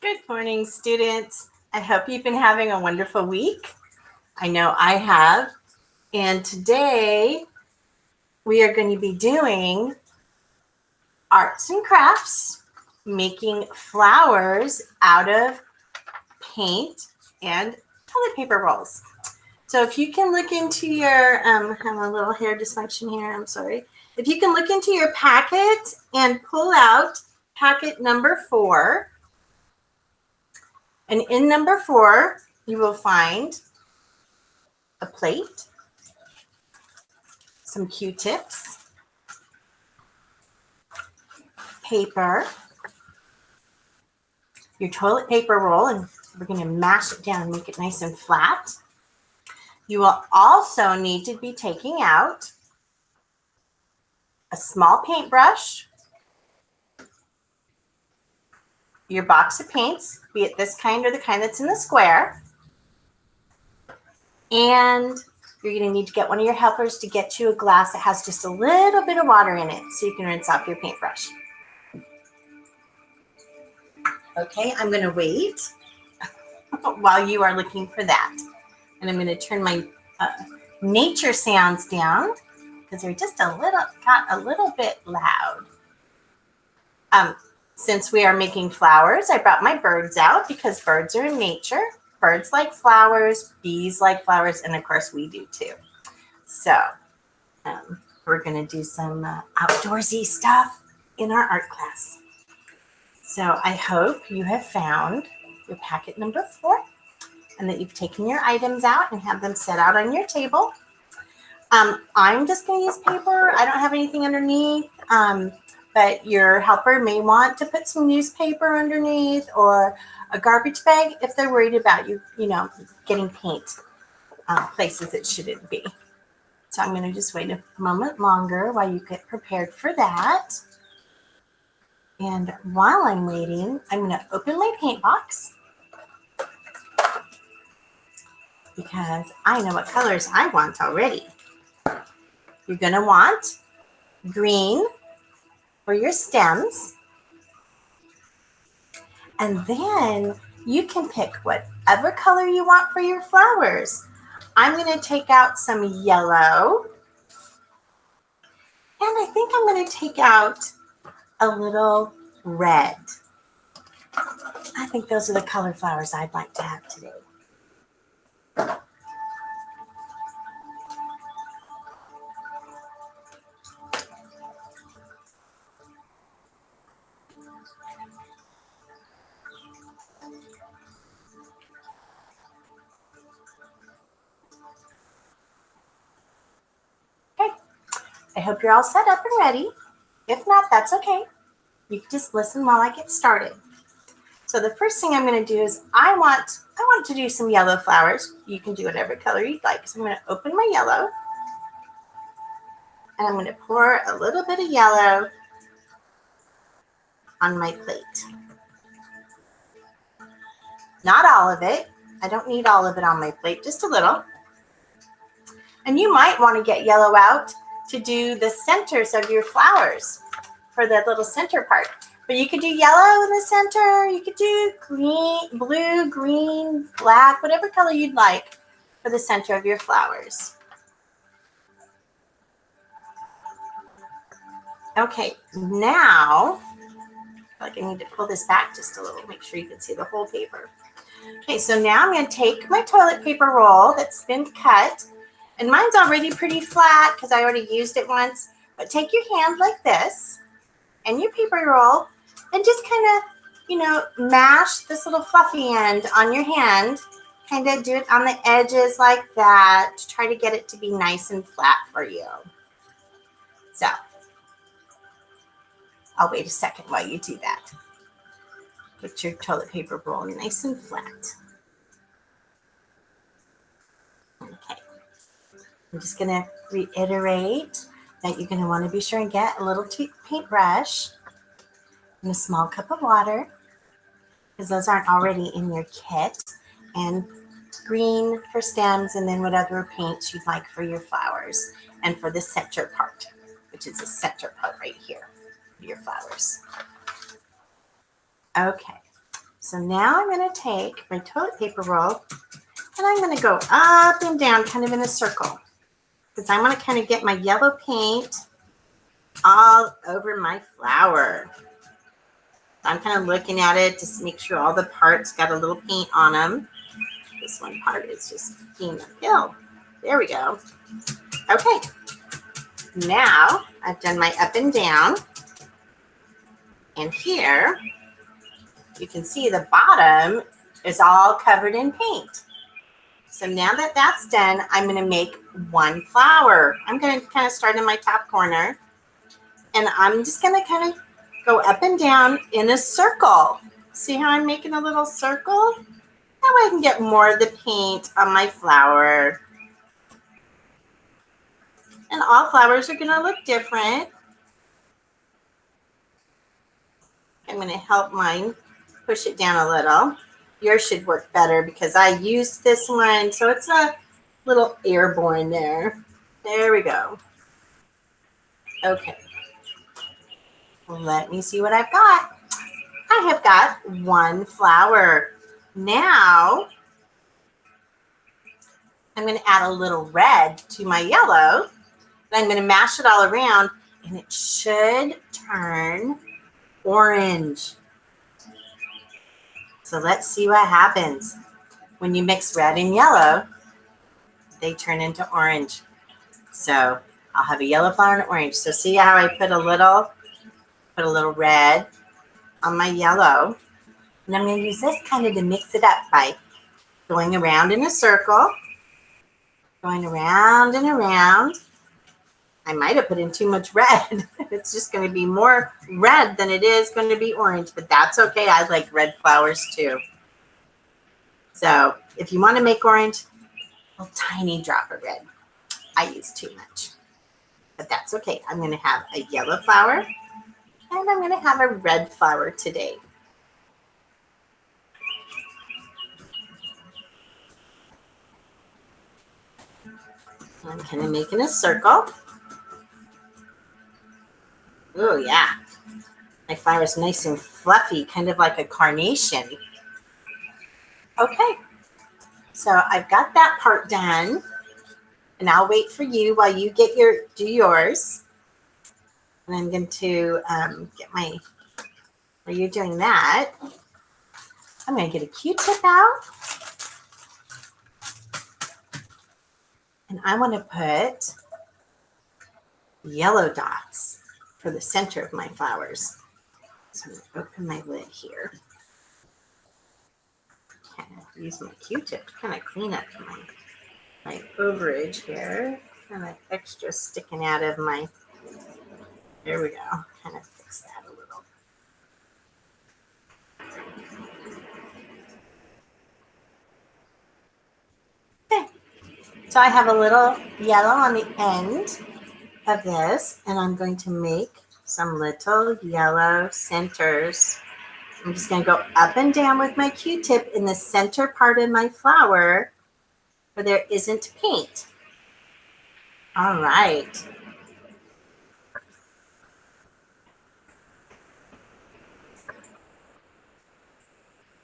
Good morning, students. I hope you've been having a wonderful week. I know I have. And today we are going to be doing arts and crafts, making flowers out of paint and toilet paper rolls. So if you can look into your, I have a little hair dysfunction here, I'm sorry. If you can look into your packet and pull out packet number 4, and in number 4, you will find a plate, some Q-tips, paper, your toilet paper roll, and we're going to mash it down and make it nice and flat. You will also need to be taking out a small paintbrush, your box of paints, be it this kind or the kind that's in the square, and you're going to need to get one of your helpers to get you a glass that has just a little bit of water in it so you can rinse off your paintbrush. Okay, I'm going to wait while you are looking for that. And I'm going to turn my nature sounds down because they're just got a little bit loud. Since we are making flowers, I brought my birds out because birds are in nature. Birds like flowers, bees like flowers, and of course we do too. So we're going to do some outdoorsy stuff in our art class. So I hope you have found your packet number 4 and that you've taken your items out and have them set out on your table. I'm just going to use paper. I don't have anything underneath, but your helper may want to put some newspaper underneath or a garbage bag if they're worried about you getting paint places it shouldn't be. So I'm going to just wait a moment longer while you get prepared for that. And while I'm waiting, I'm going to open my paint box because I know what colors I want already. You're going to want green for your stems. And then you can pick whatever color you want for your flowers. I'm going to take out some yellow. And I think I'm going to take out a little red. I think those are the color flowers I'd like to have today. Okay, I hope you're all set up and ready. If not, that's okay. You can just listen while I get started. So the first thing I'm going to do is I want to do some yellow flowers. You can do whatever color you'd like. So I'm going to open my yellow. And I'm going to pour a little bit of yellow on my plate. Not all of it. I don't need all of it on my plate, just a little. And you might want to get yellow out to do the centers of your flowers for that little center part. But you could do yellow in the center. You could do green, blue, green, black, whatever color you'd like for the center of your flowers. Okay, now, I feel like I need to pull this back just a little, make sure you can see the whole paper. Okay, so now I'm going to take my toilet paper roll that's been cut, and mine's already pretty flat because I already used it once, but take your hand like this and your paper roll and just kind of, mash this little fluffy end on your hand, kind of do it on the edges like that to try to get it to be nice and flat for you. So I'll wait a second while you do that. Get your toilet paper roll nice and flat. Okay. I'm just going to reiterate that you're going to want to be sure and get a little paintbrush and a small cup of water because those aren't already in your kit, and green for stems, and then whatever paints you'd like for your flowers and for the center part, which is the center part right here, your flowers. Okay, So now I'm going to take my toilet paper roll and I'm going to go up and down kind of in a circle because I want to kind of get my yellow paint all over my flower. I'm kind of looking at it to make sure all the parts got a little paint on them. This one part is just peeking uphill. There we go. Okay. Now I've done my up and down. And here you can see the bottom is all covered in paint. So now that that's done, I'm going to make one flower. I'm going to kind of start in my top corner. And I'm just going to kind of go up and down in a circle. See how I'm making a little circle? That way I can get more of the paint on my flower. And all flowers are going to look different. I'm going to help mine push it down a little. Yours should work better because I used this one, so it's a little airborne there. There we go. Okay. Let me see what I've got. I have got one flower. Now, I'm going to add a little red to my yellow. Then I'm going to mash it all around, and it should turn orange. So let's see what happens. When you mix red and yellow, they turn into orange. So I'll have a yellow flower and an orange. So see how I put a little red on my yellow. And I'm going to use this kind of to mix it up by going around in a circle, going around and around. I might have put in too much red. It's just going to be more red than it is going to be orange, but that's okay. I like red flowers too. So if you want to make orange, a tiny drop of red. I use too much, but that's okay. I'm going to have a yellow flower and I'm going to have a red flower today. I'm kind of making a circle. Oh yeah, my flower is nice and fluffy, kind of like a carnation. Okay, so I've got that part done, and I'll wait for you while you do yours. And I'm going to get my, while you're doing that, I'm going to get a Q-tip out. And I want to put yellow dots for the center of my flowers. So I'm going to open my lid here. Kind of use my Q-tip to kind of clean up my overage here. Kind of extra sticking out of my, there we go. Kind of fix that a little. Okay. So I have a little yellow on the end of this, and I'm going to make some little yellow centers. I'm just going to go up and down with my Q-tip in the center part of my flower where there isn't paint. All right.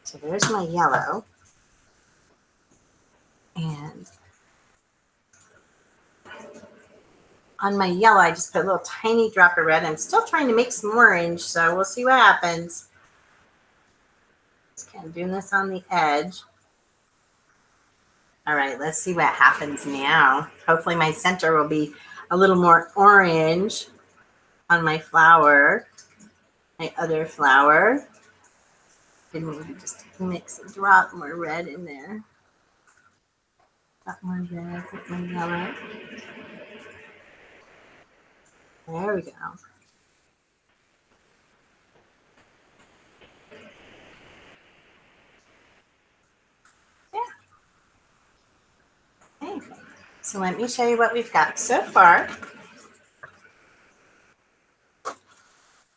So there's my yellow. And on my yellow, I just put a little tiny drop of red. I'm still trying to make some orange, so we'll see what happens. Just kind of doing this on the edge. All right, let's see what happens now. Hopefully my center will be a little more orange on my flower, my other flower. And maybe just mix a drop more red in there. Drop more red with my yellow. There we go. Yeah. Okay. So let me show you what we've got so far.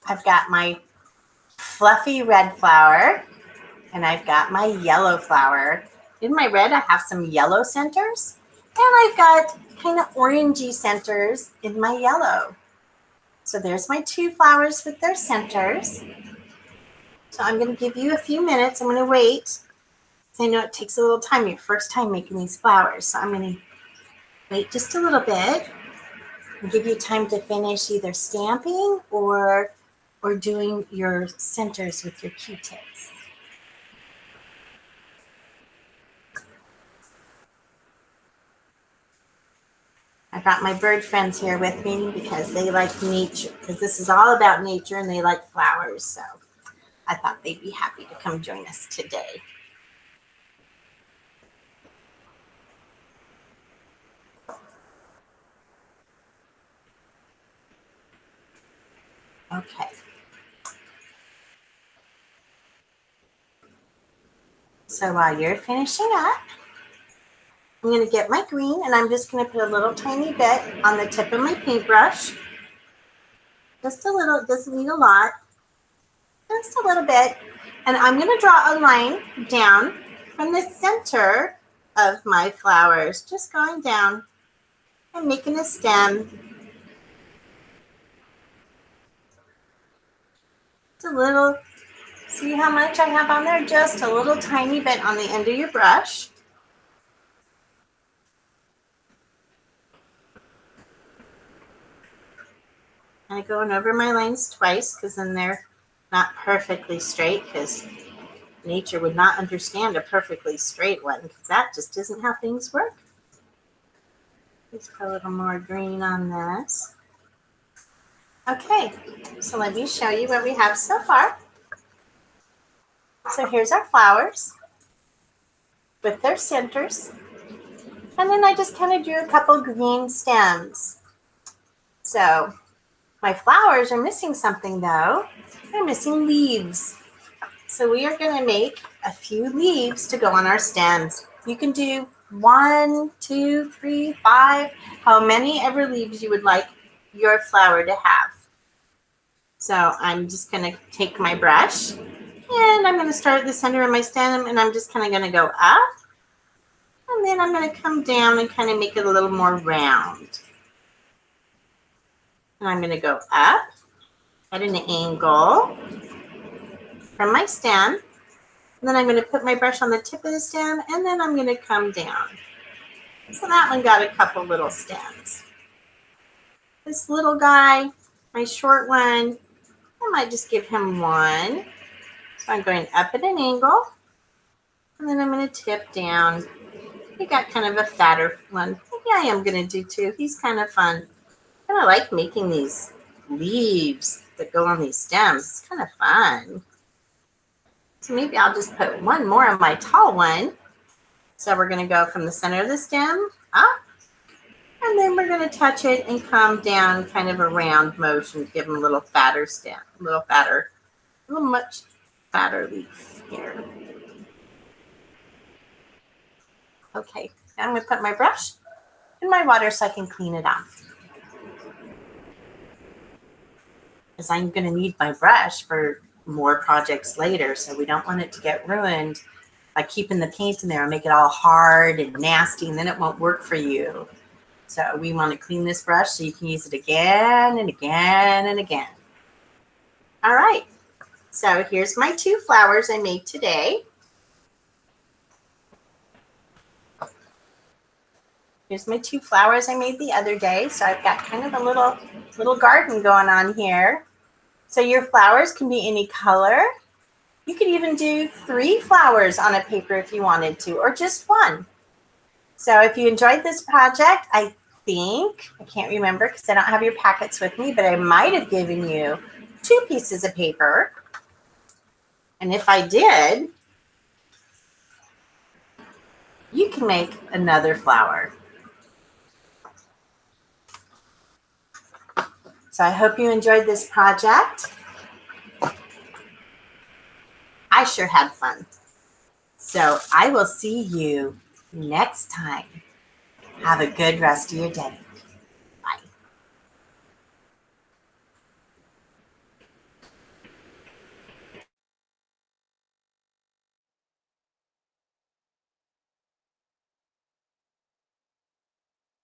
I've got my fluffy red flower and I've got my yellow flower. In my red, I have some yellow centers and I've got kind of orangey centers in my yellow. So there's my two flowers with their centers. So I'm going to give you a few minutes. I'm going to wait. I know it takes a little time, your first time making these flowers. So I'm going to wait just a little bit and give you time to finish either stamping or doing your centers with your Q-tips. I got my bird friends here with me because they like nature, because this is all about nature and they like flowers. So I thought they'd be happy to come join us today. Okay. So while you're finishing up, I'm going to get my green and I'm just going to put a little tiny bit on the tip of my paintbrush. Just a little, it doesn't need a lot. Just a little bit. And I'm going to draw a line down from the center of my flowers, just going down and making a stem. Just a little, see how much I have on there? Just a little tiny bit on the end of your brush. I'm going over my lines twice because then they're not perfectly straight, because nature would not understand a perfectly straight one, because that just isn't how things work. Just put a little more green on this. Okay, so let me show you what we have so far. So here's our flowers with their centers. And then I just kind of drew a couple green stems. So my flowers are missing something though. They're missing leaves. So we are going to make a few leaves to go on our stems. You can do 1, 2, 3, 5, how many ever leaves you would like your flower to have. So I'm just going to take my brush and I'm going to start at the center of my stem and I'm just kind of going to go up. And then I'm going to come down and kind of make it a little more round. And I'm going to go up at an angle from my stem. And then I'm going to put my brush on the tip of the stem and then I'm going to come down. So that one got a couple little stems. This little guy, my short one, I might just give him one. So I'm going up at an angle and then I'm going to tip down. He got kind of a fatter one. Maybe I am going to do two. He's kind of fun. I kind of like making these leaves that go on these stems. It's kind of fun. So maybe I'll just put one more on my tall one. So we're going to go from the center of the stem up. And then we're going to touch it and come down kind of a round motion to give them a little fatter stem. A little much fatter leaf here. Okay, now I'm going to put my brush in my water so I can clean it off. Because I'm going to need my brush for more projects later, so we don't want it to get ruined by keeping the paint in there and make it all hard and nasty, and then it won't work for you. So we want to clean this brush so you can use it again and again and again. All right, so here's my two flowers I made today. Here's my two flowers I made the other day. So I've got kind of a little garden going on here. So your flowers can be any color. You could even do 3 flowers on a paper if you wanted to, or just one. So if you enjoyed this project, I can't remember because I don't have your packets with me, but I might have given you 2 pieces of paper. And if I did, you can make another flower. So I hope you enjoyed this project. I sure had fun. So I will see you next time. Have a good rest of your day.